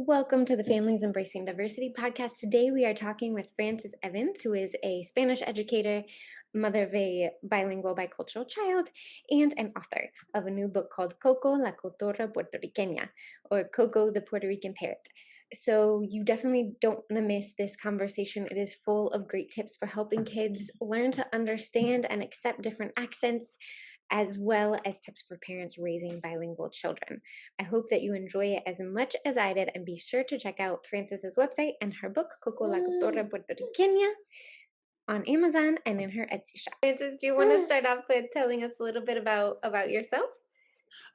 Welcome to the Families Embracing Diversity podcast. Today we are talking with Frances Evans, who is a Spanish educator, mother of a bilingual bicultural child, and an author of a new book called Coco, la Cotorra Puertorriqueña, or Coco, the Puerto Rican Parrot. So you definitely don't want to miss this conversation. It is full of great tips for helping kids learn to understand and accept different accents, as well as tips for parents raising bilingual children. I hope that you enjoy it as much as I did, and be sure to check out Frances's website and her book, Coco la Cotorra Puertorriqueña, on Amazon and in her Etsy shop. Frances, do you want to start off with telling us a little bit about yourself?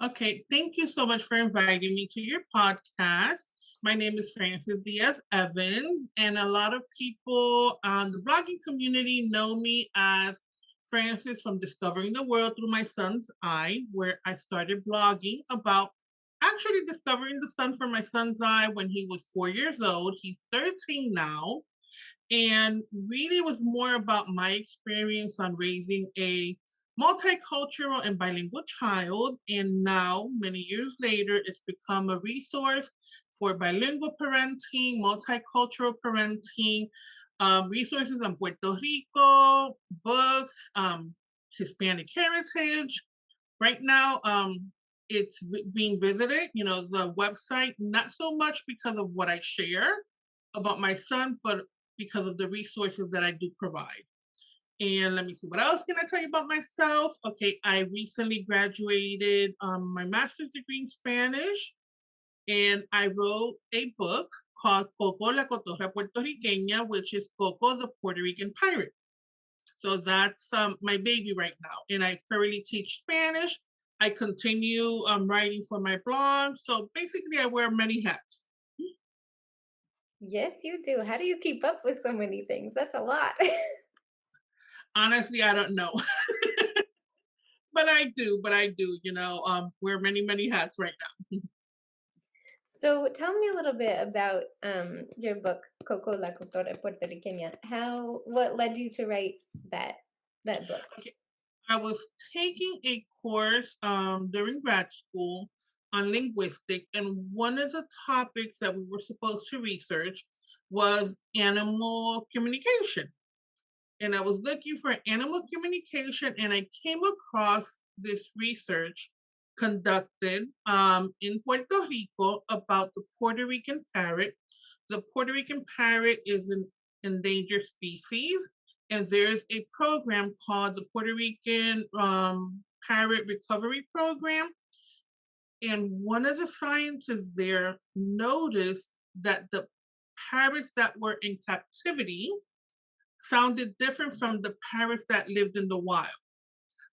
Okay, thank you so much for inviting me to your podcast. My name is Frances Diaz Evans, and a lot of people on the blogging community know me as Frances from Discovering the World Through My Son's Eye, where I started blogging about actually discovering the sun from my son's eye when he was 4 years old. He's 13 now, and really was more about my experience on raising a multicultural and bilingual child. And now, many years later, it's become a resource for bilingual parenting, multicultural parenting, resources on Puerto Rico, books, Hispanic heritage. Right now, it's being visited, the website, not so much because of what I share about my son, but because of the resources that I do provide. And let me see, what else can I tell you about myself? Okay, I recently graduated my master's degree in Spanish, and I wrote a book called Coco, la Cotorra Puertorriqueña, which is Coco, the Puerto Rican Pirate. So that's my baby right now. And I currently teach Spanish. I continue writing for my blog. So basically, I wear many hats. Yes, you do. How do you keep up with so many things? That's a lot. Honestly, I don't know. But I do, wear many, many hats right now. So tell me a little bit about your book, Coco la Cotorra Puertorriqueña. What led you to write that book? Okay. I was taking a course during grad school on linguistics, and one of the topics that we were supposed to research was animal communication. And I was looking for animal communication, and I came across this research conducted in Puerto Rico about the Puerto Rican parrot. The Puerto Rican parrot is an endangered species, and there's a program called the Puerto Rican Parrot Recovery Program. And one of the scientists there noticed that the parrots that were in captivity sounded different from the parrots that lived in the wild.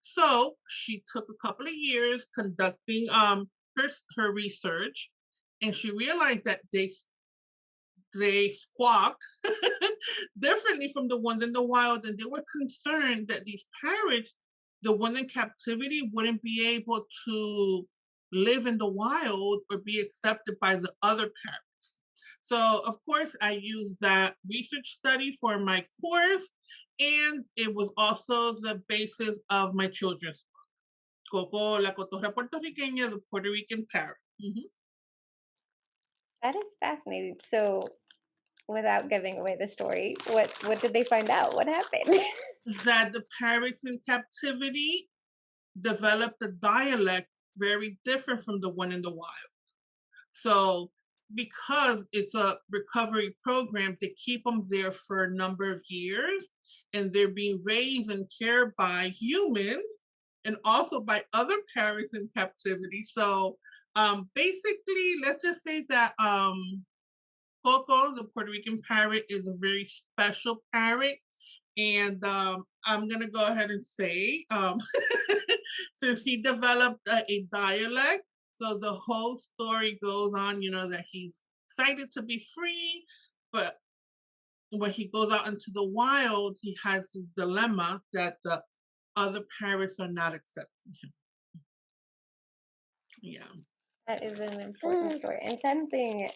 So she took a couple of years conducting her research, and she realized that they squawked differently from the ones in the wild, and they were concerned that these parrots, the ones in captivity, wouldn't be able to live in the wild or be accepted by the other parrots. So, of course, I used that research study for my course, and it was also the basis of my children's book, Coco, la Cotorra Puertorriqueña, the Puerto Rican Parrot. Mm-hmm. That is fascinating. So, without giving away the story, what did they find out? What happened? That the parrots in captivity developed a dialect very different from the one in the wild. So, because it's a recovery program, to keep them there for a number of years, and they're being raised and cared by humans and also by other parrots in captivity. So, basically, let's just say that Coco, the Puerto Rican parrot, is a very special parrot. And I'm going to go ahead and say, since he developed a dialect, so the whole story goes on, that he's excited to be free, but when he goes out into the wild, he has this dilemma that the other parrots are not accepting him. Yeah. That is an important story, and something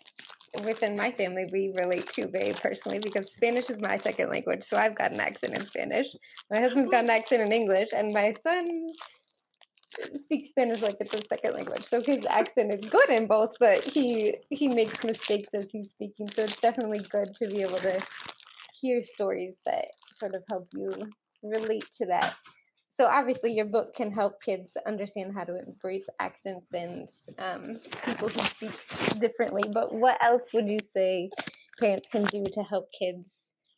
within my family we relate to very personally, because Spanish is my second language. So I've got an accent in Spanish. My husband's got an accent in English, and my son speaks Spanish like it's a second language. So his accent is good in both, but he makes mistakes as he's speaking. So it's definitely good to be able to hear stories that sort of help you relate to that. So obviously, your book can help kids understand how to embrace accents and people who speak differently. But what else would you say parents can do to help kids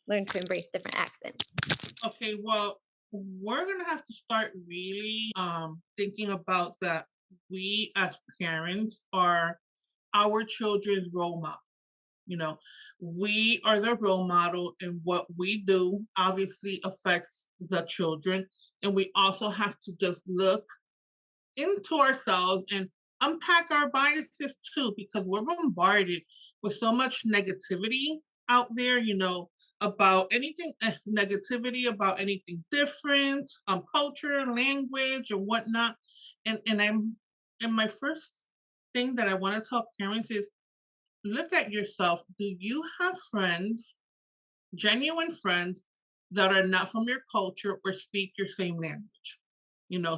learn to embrace different accents? Okay, well, we're gonna have to start really thinking about that we as parents are our children's role model. You know, we are the role model, and what we do obviously affects the children. And we also have to just look into ourselves and unpack our biases too, because we're bombarded with so much negativity out there, about anything, negativity about anything different, culture, language, or whatnot. And my first thing that I want to tell parents is look at yourself. Do you have friends, genuine friends, that are not from your culture or speak your same language?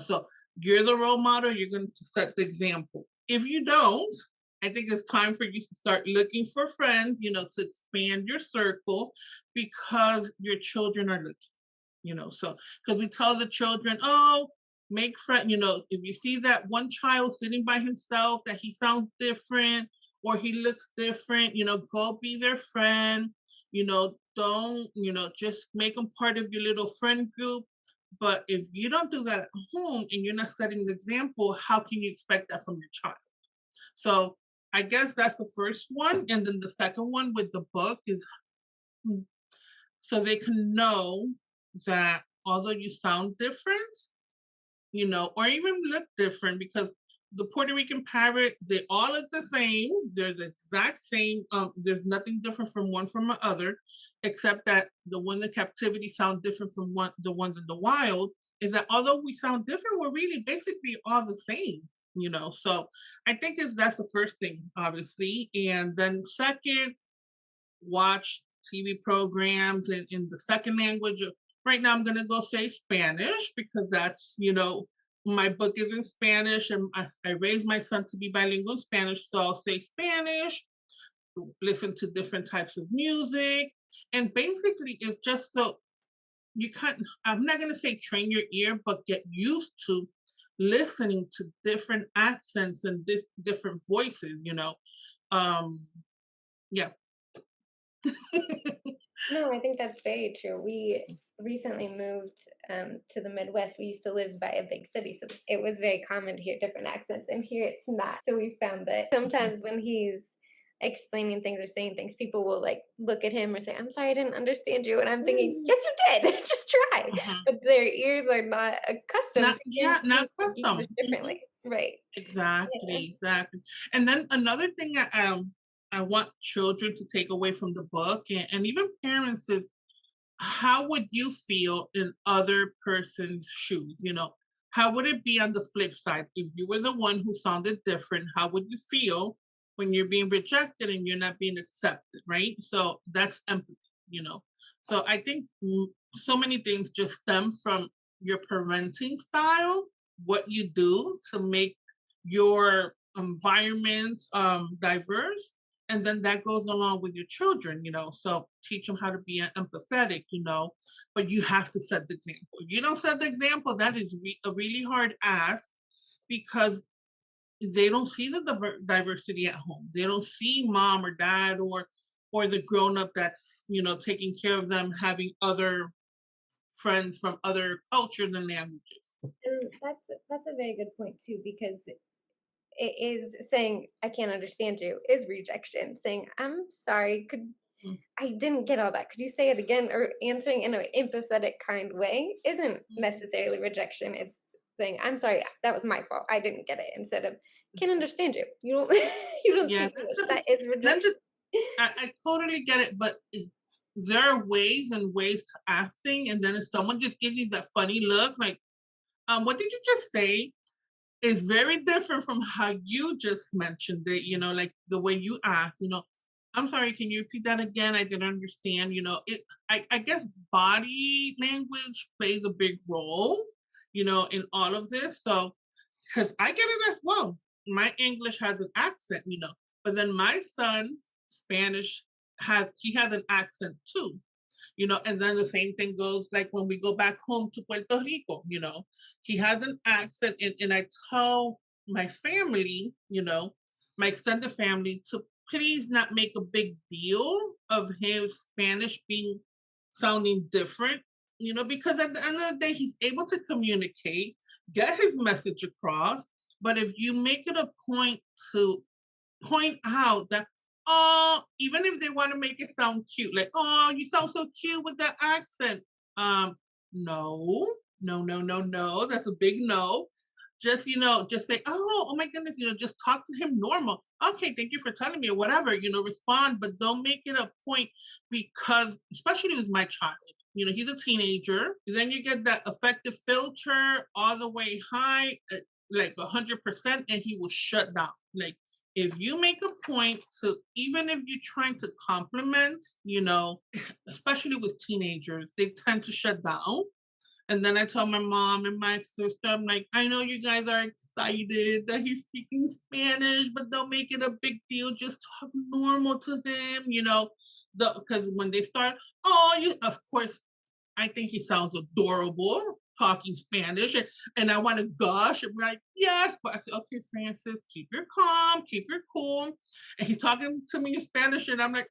So you're the role model, you're going to set the example. If you don't, I think it's time for you to start looking for friends, to expand your circle because your children are looking, so because we tell the children, oh, make friends, if you see that one child sitting by himself that he sounds different or he looks different, go be their friend, don't, just make them part of your little friend group. But if you don't do that at home and you're not setting the example, how can you expect that from your child? So I guess that's the first one. And then the second one with the book is so they can know that although you sound different, or even look different, because the Puerto Rican parrot, they all look the same. They're the exact same. There's nothing different from one from the other, except that the one in captivity sound different from the ones in the wild. Is that although we sound different, we're really basically all the same. So I think that's the first thing, obviously, and then second, watch TV programs in the second language. Right now, I'm going to go say Spanish because that's, my book is in Spanish and I raised my son to be bilingual in Spanish. So I'll say Spanish, listen to different types of music. And basically, it's just so you can't, I'm not going to say train your ear, but get used to listening to different accents and different voices, yeah. No, I think that's very true. We recently moved to the Midwest. We used to live by a big city, so it was very common to hear different accents, and here it's not. So we found that sometimes when he's explaining things or saying things, people will like look at him or say, "I'm sorry, I didn't understand you," and I'm thinking, "Yes, you did. Just try." Mhm. But their ears are not accustomed Not, to hearing yeah, not people speak English custom. differently, right? Yeah. Exactly, exactly. And then another thing I want children to take away from the book, and even parents, is how would you feel in other person's shoes? How would it be on the flip side if you were the one who sounded different? How would you feel when you're being rejected and you're not being accepted, right? So that's empathy, so I think so many things just stem from your parenting style, what you do to make your environment diverse, and then that goes along with your children, so teach them how to be empathetic, but you have to set the example. If you don't set the example, that is a really hard ask, because they don't see the diversity at home. They don't see mom or dad or the grown up that's taking care of them having other friends from other cultures and languages. And that's a very good point too, because it is saying, "I can't understand you," is rejection. Saying, "I'm sorry, could Mm, I didn't get all that. Could you say it again?" Or answering in an empathetic, kind way isn't mm, necessarily rejection. It's saying, "I'm sorry, that was my fault. I didn't get it." Instead of, "Can't understand you. You don't you don't yeah, speak English." That is then rejection. I totally get it, but there are ways and ways to ask things, and then if someone just gives you that funny look, like, what did you just say? Is very different from how you just mentioned it, like the way you asked, I'm sorry, can you repeat that again? I didn't understand, I guess body language plays a big role, in all of this. So because I get it as well. My English has an accent, but then my son's Spanish he has an accent too, and then the same thing goes like when we go back home to Puerto Rico, he has an accent, and I tell my family, my extended family, to please not make a big deal of his Spanish being sounding different, because at the end of the day, he's able to communicate, get his message across. But if you make it a point to point out that, oh, even if they want to make it sound cute, like, oh, you sound so cute with that accent. No, no, no, no, no. That's a big no. Just, just say, oh my goodness, just talk to him normal. Okay, thank you for telling me or whatever, respond, but don't make it a point because, especially with my child, he's a teenager. Then you get that affective filter all the way high, like 100%, and he will shut down. Like, if you make a point to, even if you're trying to compliment, especially with teenagers, they tend to shut down. And then I tell my mom and my sister, I'm like, I know you guys are excited that he's speaking Spanish, but don't make it a big deal. Just talk normal to him, because when they start, oh, of course, I think he sounds adorable talking Spanish, and I want to gush and be like, yes, but I said, okay, Francis, keep your calm, keep your cool. And he's talking to me in Spanish, and I'm like,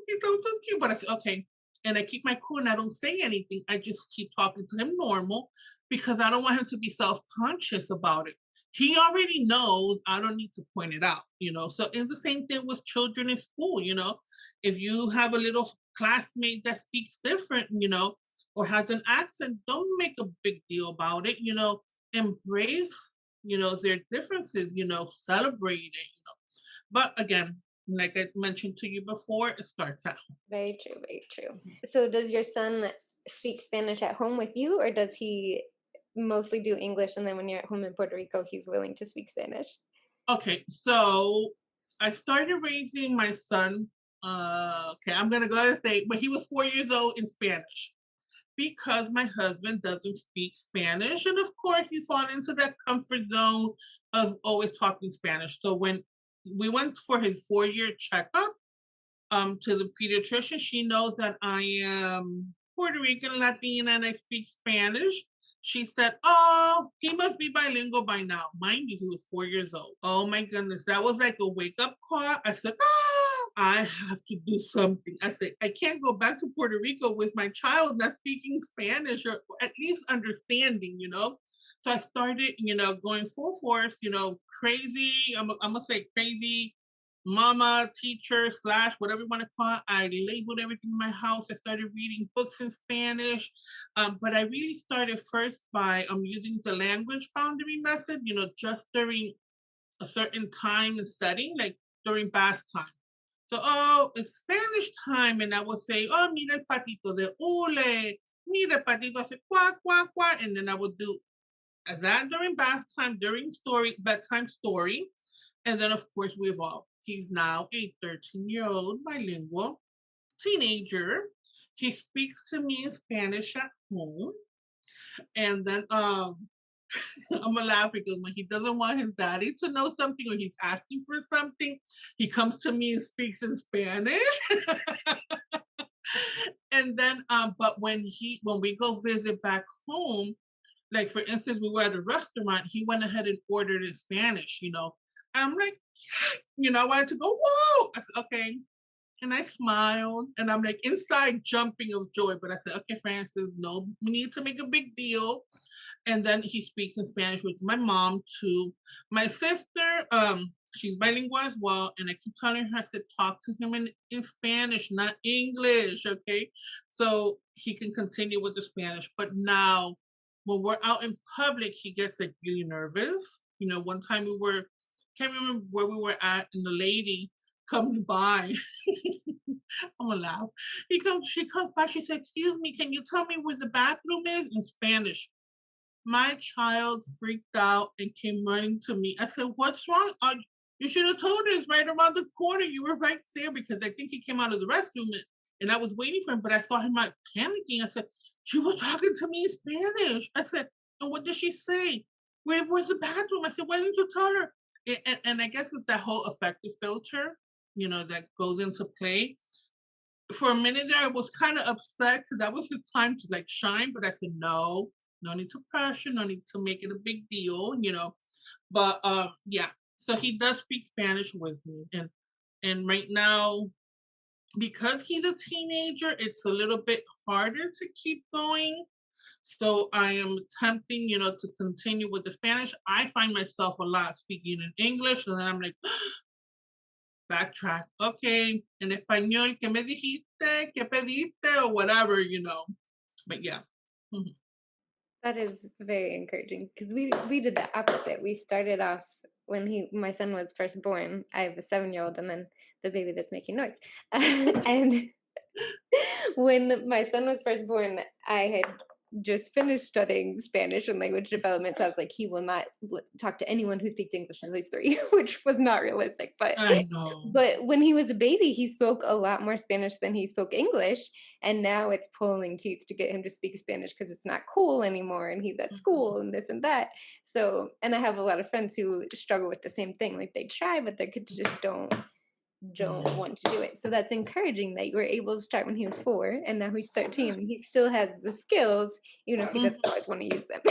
he sounds so cute, but I said, okay. And I keep my cool and I don't say anything. I just keep talking to him normal because I don't want him to be self-conscious about it. He already knows, I don't need to point it out, So it's the same thing with children in school, If you have a little classmate that speaks different, or has an accent, don't make a big deal about it, embrace, their differences, celebrate it. But again, like I mentioned to you before, it starts at home. Very true, very true. So does your son speak Spanish at home with you, or does he mostly do English and then when you're at home in Puerto Rico, he's willing to speak Spanish? Okay, so I started raising my son. Okay, I'm gonna go ahead and say, but he was 4 years old in Spanish because my husband doesn't speak Spanish. And of course, you fall into that comfort zone of always talking Spanish. So when we went for his 4-year checkup to the pediatrician, she knows that I am Puerto Rican, Latina, and I speak Spanish. She said, oh, he must be bilingual by now. Mind you, he was 4 years old. Oh my goodness, that was like a wake up call. I said, I have to do something. I said, I can't go back to Puerto Rico with my child not speaking Spanish or at least understanding, So I started, going full force, crazy. I'm going to say crazy mama, teacher, slash, whatever you want to call it. I labeled everything in my house. I started reading books in Spanish. But I really started first by using the language boundary method, just during a certain time and setting, like during bath time. So, oh, it's Spanish time. And I would say, oh, mira el patito de hule. Mira el patito hace quack, quack, quack. And then I would do that during bath time, during bedtime story. And then, of course, we evolved. He's now a 13-year-old bilingual teenager. He speaks to me in Spanish at home. And then I'm gonna laugh because when he doesn't want his daddy to know something or he's asking for something, he comes to me and speaks in Spanish. And then but when we go visit back home, like for instance, we were at a restaurant, he went ahead and ordered in Spanish, I'm like, yes, I wanted to go, whoa. I said, okay. And I smiled and I'm like inside jumping of joy. But I said, okay, Francis, no, we need to make a big deal. And then he speaks in Spanish with my mom too. My sister, she's bilingual as well. And I keep telling her, I said, talk to him in Spanish, not English, okay? So he can continue with the Spanish. But now when we're out in public, he gets like really nervous. One time can't remember where we were at, and the lady comes by. I'm gonna laugh. She comes by, she said, excuse me, can you tell me where the bathroom is in Spanish? My child freaked out and came running to me. I said, what's wrong? You should have told us right around the corner. You were right there because I think he came out of the restroom and I was waiting for him, but I saw him like panicking. I said, she was talking to me in Spanish. I said, and what did she say? where's the bathroom? I said, why didn't you tell her? And I guess it's that whole affective filter, that goes into play. For a minute there, I was kind of upset because that was his time to like shine. But I said, no, no need to pressure, no need to make it a big deal. But yeah, so he does speak Spanish with me, and right now, because he's a teenager, it's a little bit harder to keep going. So I am attempting, to continue with the Spanish. I find myself a lot speaking in English, and then I'm like, backtrack. Okay, en español, ¿qué me dijiste? ¿Qué pediste? Or whatever. But yeah. Mhm. That is very encouraging because we did the opposite. We started off when he my son was first born. I have a 7-year-old and then the baby that's making noise. And when my son was first born, I had just finished studying Spanish and language development. So I was like, he will not talk to anyone who speaks English until he's 3, which was not realistic. But I know. when he was a baby, he spoke a lot more Spanish than he spoke English, and now it's pulling teeth to get him to speak Spanish because it's not cool anymore, and he's at Mhm. school and this and that. So, and I have a lot of friends who struggle with the same thing. Like they try, but their kids just don't Mm. want to do it. So that's encouraging that you were able to start when he was 4 and now he's 13 and he still has the skills, even if he doesn't Mhm. always want to use them.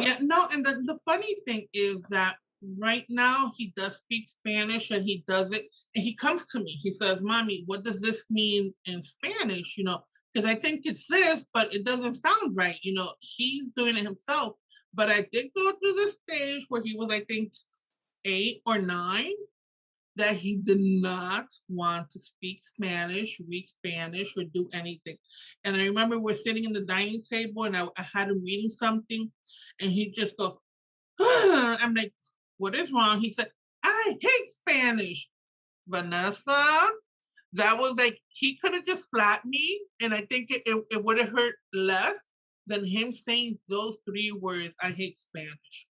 Yeah, no, and the funny thing is that right now he does speak Spanish and he does it, and he comes to me. He says, Mommy, what does this mean in Spanish? Because I think it's this, but it doesn't sound right. He's doing it himself. But I did go through the stage where he was, I think, 8 or 9, that he did not want to speak Spanish, read Spanish, or do anything. And I remember we're sitting in the dining table and I had him reading something, and he just go, I'm like, what is wrong? He said, I hate Spanish. Vanessa, that was like, he could have just slapped me, and I think it would have hurt less than him saying those 3 words, I hate Spanish.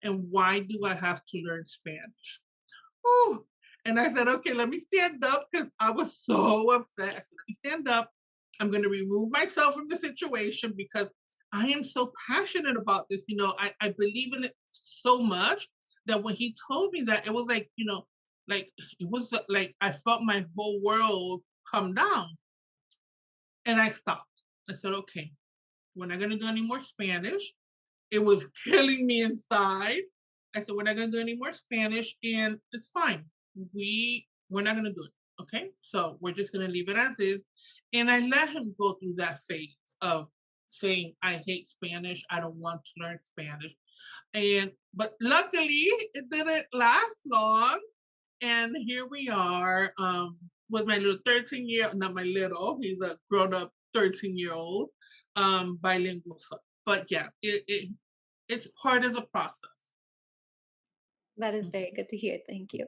And why do I have to learn Spanish? Ooh. And I said, okay, let me stand up because I was so upset. I said, let me stand up. I'm going to remove myself from the situation because I am so passionate about this. I believe in it so much that when he told me that, it was like, like it was like I felt my whole world come down, and I stopped. I said, okay, we're not going to do any more Spanish. It was killing me inside. I said, we're not gonna do any more Spanish, and it's fine. We're not gonna do it. Okay. So we're just gonna leave it as is. And I let him go through that phase of saying, I hate Spanish, I don't want to learn Spanish. But luckily it didn't last long. And here we are, with my little 13-year, not my little, he's a grown-up 13-year-old, bilingual son. But yeah, it's part of the process. That is very good to hear. Thank you.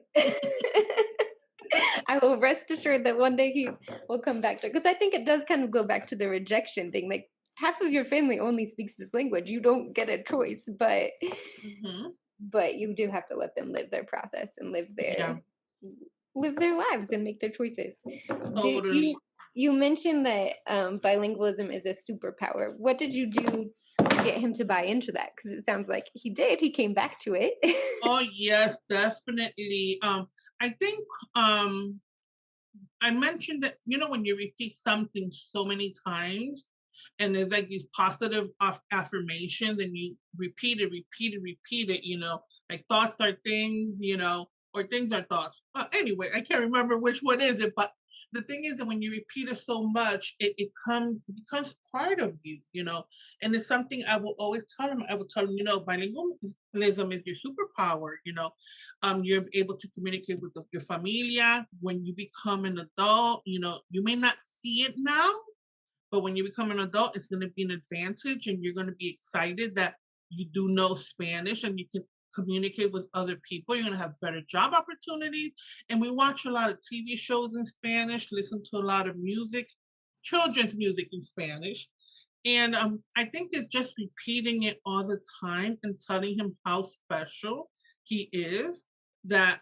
I will rest assured that one day he will come back to it because I think it does kind of go back to the rejection thing. Like half of your family only speaks this language. You don't get a choice, Mhm. but you do have to let them live their process and Yeah, live their lives and make their choices. Do totally. you mentioned that bilingualism is a superpower. What did you do to get him to buy into that? Because it sounds like he did. He came back to it. Oh yes, definitely. I think I mentioned that when you repeat something so many times, and there's like these positive affirmations, and you repeat it, repeat it, repeat it. Like thoughts are things, or things are thoughts. Anyway, I can't remember which one is it, but the thing is that when you repeat it so much, it becomes part of you. And it's something I will always tell them. I will tell them, bilingualism is your superpower. You're able to communicate with your familia. When you become an adult, you may not see it now, but when you become an adult, it's going to be an advantage, and you're going to be excited that you do know Spanish and you can communicate with other people. You're going to have better job opportunities. And we watch a lot of TV shows in Spanish, listen to a lot of music, children's music in Spanish. And I think it's just repeating it all the time and telling him how special he is, that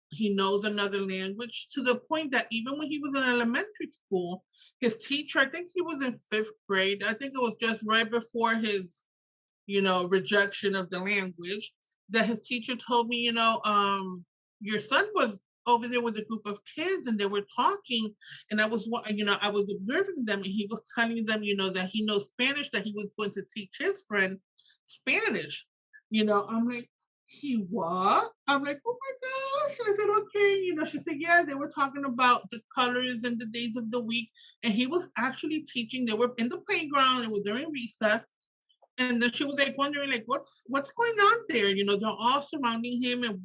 he knows another language, to the point that even when he was in elementary school, his teacher, I think he was in 5th grade, I think it was just right before his rejection of the language, that his teacher told me, your son was over there with a group of kids and they were talking, and I was observing them, and he was telling them, that he knows Spanish, that he was going to teach his friend Spanish. I'm like, he what? I'm like, oh my gosh. I said, okay. She said, yeah, they were talking about the colors and the days of the week. And he was actually teaching, they were in the playground, it was during recess, and then she was like wondering like what's going on there, they're all surrounding him, and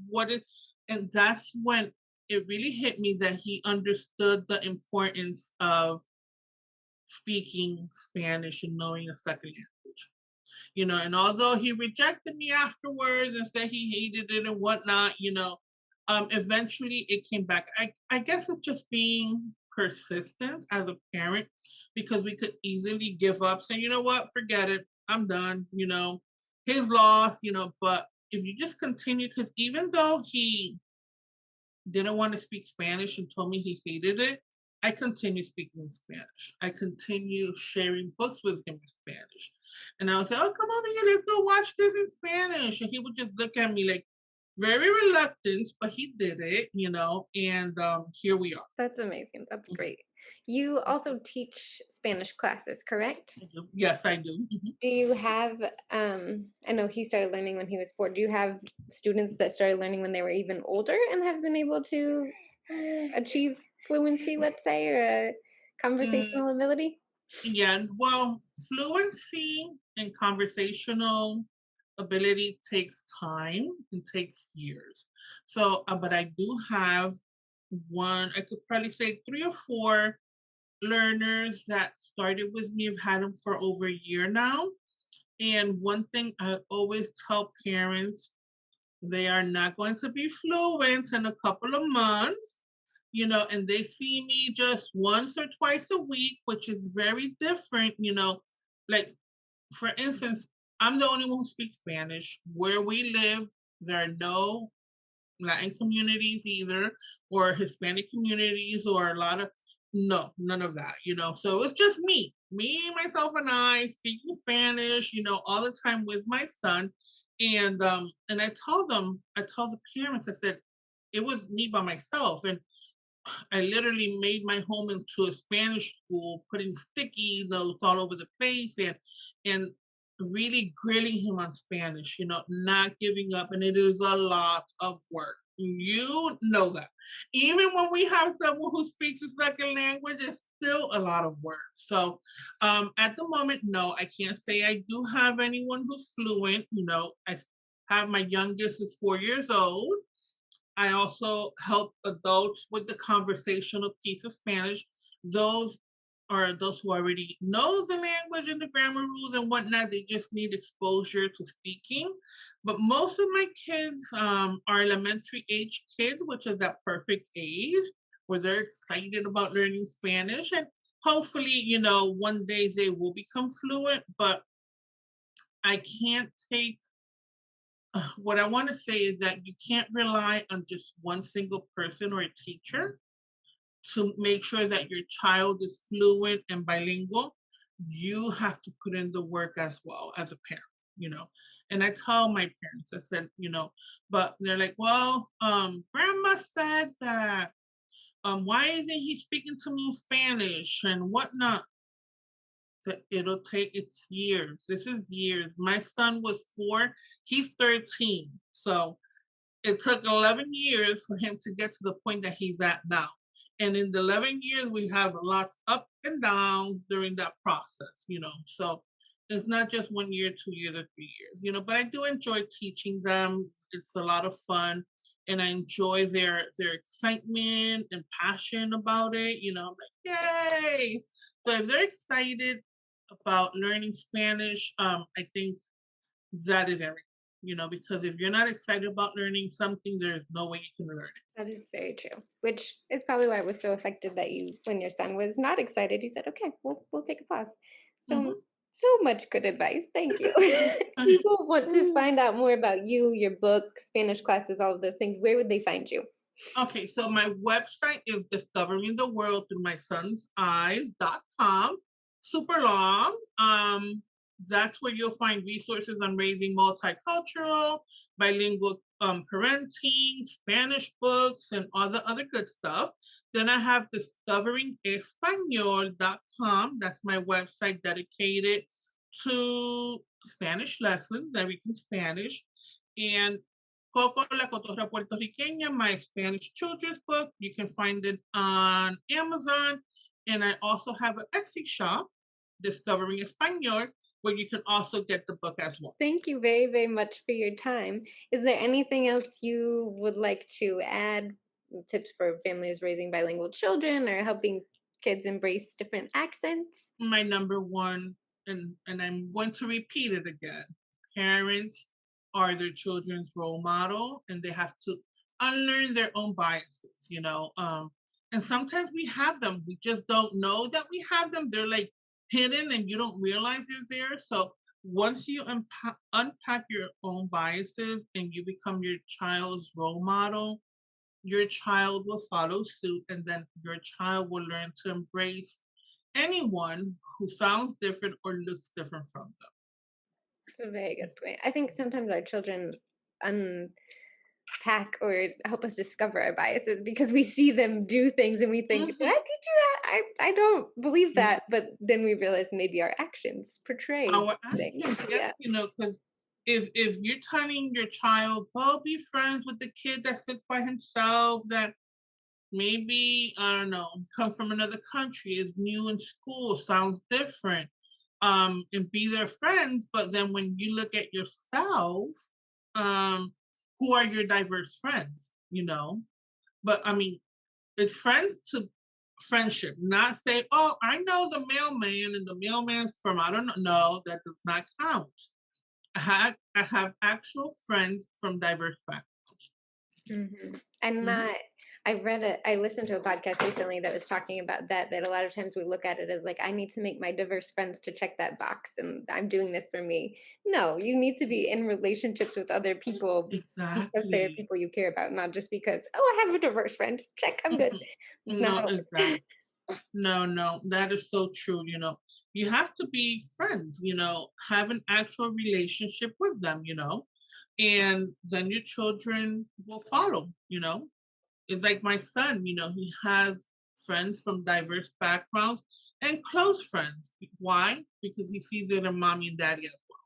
and that's when it really hit me that he understood the importance of speaking Spanish and knowing a second language. And although he rejected me afterwards and said he hated it and whatnot, eventually it came back. I guess it's just being persistent as a parent, because we could easily give up, say, you know what, forget it, I'm done, his loss, but if you just continue, because even though he didn't want to speak Spanish and told me he hated it, I continue speaking Spanish. I continue sharing books with him in Spanish. And I would say, oh, come over here, let's go watch this in Spanish. And he would just look at me like very reluctant, but he did it, and here we are. That's amazing. That's Mhm. great. You also teach Spanish classes, correct? I do. Yes, I do. Do you have, I know he started learning when he was 4. Do you have students that started learning when they were even older and have been able to achieve fluency, let's say, or a Mhm. conversational ability? Yeah, well, fluency and conversational ability takes time and takes years. So, but I do have I could probably say 3 or 4 learners that started with me. I've had them for over a year now. And one thing I always tell parents, they are not going to be fluent in a couple of months, and they see me just once or twice a week, which is very different, like, for instance, I'm the only one who speaks Spanish. Where we live, there are no Latin communities either, or Hispanic communities, or a lot of, no, none of that, So it's just me, myself, and I speaking Spanish, all the time with my son. And I told the parents, I said, it was me by myself. And I literally made my home into a Spanish school, putting sticky notes all over the place, and really grilling him on Spanish, not giving up. And it is a lot of work. You know that. Even when we have someone who speaks a second language, it's still a lot of work. So at the moment, no, I can't say I do have anyone who's fluent. I have my youngest is 4 years old. I also help adults with the conversational piece of Spanish. Those are adults who already know the language and the grammar rules and whatnot. They just need exposure to speaking. But most of my kids are elementary age kids, which is that perfect age where they're excited about learning Spanish. And hopefully, one day they will become fluent. But I can't take what I want to say is that you can't rely on just one single person or a teacher to make sure that your child is fluent and bilingual. You have to put in the work as well as a parent, you know. And I tell my parents, I said, but they're like, well, grandma said that, why isn't he speaking to me in Spanish and whatnot? So it'll take, it's years. This is years. My son was 4, he's 13. So it took 11 years for him to get to the point that he's at now. And in the 11 years, we have lots up and downs during that process, So it's not just 1 year, 2 years, or 3 years, but I do enjoy teaching them. It's a lot of fun. And I enjoy their excitement and passion about it. I'm like, yay. So if they're excited about learning Spanish, I think that is everything, because if you're not excited about learning something, there's no way you can learn it. That is very true. Which is probably why it was so effective that you, when your son was not excited, you said, "Okay, we'll take a pause." So Mhm. so much good advice. Thank you. People want to find out more about you, your book, Spanish classes, all of those things. Where would they find you? Okay, so my website is discovering the world through my son's eyes.com. Super long. That's where you'll find resources on raising multicultural, bilingual parenting, Spanish books, and all the other good stuff. Then I have discoveringespanol.com. That's my website dedicated to Spanish lessons, everything Spanish. And Coco, la Cotorra Puertorriqueña, my Spanish children's book. You can find it on Amazon. And I also have an Etsy shop, Discovering Espanol, where you can also get the book as well. Thank you very, very much for your time. Is there anything else you would like to add? Tips for families raising bilingual children or helping kids embrace different accents? My number one, and I'm going to repeat it again, parents are their children's role model, and they have to unlearn their own biases, and sometimes we have them, we just don't know that we have them. They're like hidden and you don't realize they're there. So once you unpack your own biases and you become your child's role model, your child will follow suit, and then your child will learn to embrace anyone who sounds different or looks different from That's a very good point. I think sometimes our children unpack or help us discover our biases because we see them do things and we think, them. did I teach you that? I don't believe Mhm. that. But then we realize maybe our actions portray Our things. actions, yes, Yeah. because if you're telling your child, go be friends with the kid that sits by himself, that maybe, I don't know, come from another country, is new in school, sounds different, and be their friends, but then when you look at yourself, um, who are your diverse friends, But I mean, it's friends to friendship, not say, oh, I know the mailman and the mailman's from I don't know. No, that does not count. I have actual friends from diverse backgrounds. And Mhm. not, I listened to a podcast recently that was talking about that a lot of times we look at it as like, I need to make my diverse friends to check that box and I'm doing this for me. No, you need to be in relationships with other people because they're Exactly. people you care about, not just because, oh, I have a diverse friend. Check, I'm good. It's not No, how it exactly. works. No, no, that is so true. You have to be friends, have an actual relationship with them, and then your children will follow, It's like my son, he has friends from diverse backgrounds and close friends. Why? Because he sees it in mommy and daddy as well.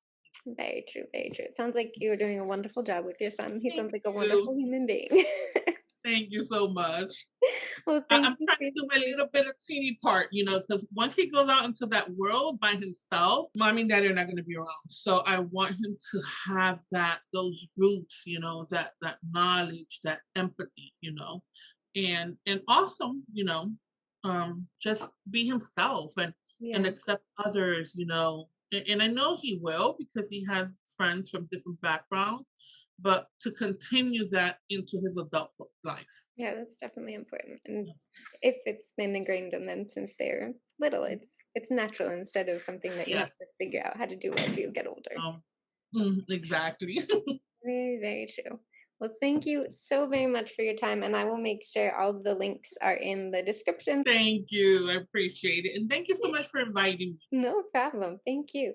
Very true, very true. It sounds like you're doing a wonderful job with your son. He Thank sounds like a you. wonderful human being. Thank you so much. Well, thank I'm you trying for to do my sharing. little bit of teeny part, because once he goes out into that world by himself, mommy and daddy are not going to be around. So I want him to have those roots, that knowledge, that empathy, and also, just be himself and Yeah. accept others, and I know he will because he has friends from different backgrounds, but to continue that into his adult life. Yeah, that's definitely important. And if it's been ingrained in them since they're little, it's natural instead of something that you have Yes. to figure out how to do as you get older. Um, exactly. Very, very true. Well, thank you so very much for your time, and I will make sure all the links are in the description. Thank you. I appreciate it. And thank you so much for inviting me. No problem. Thank you.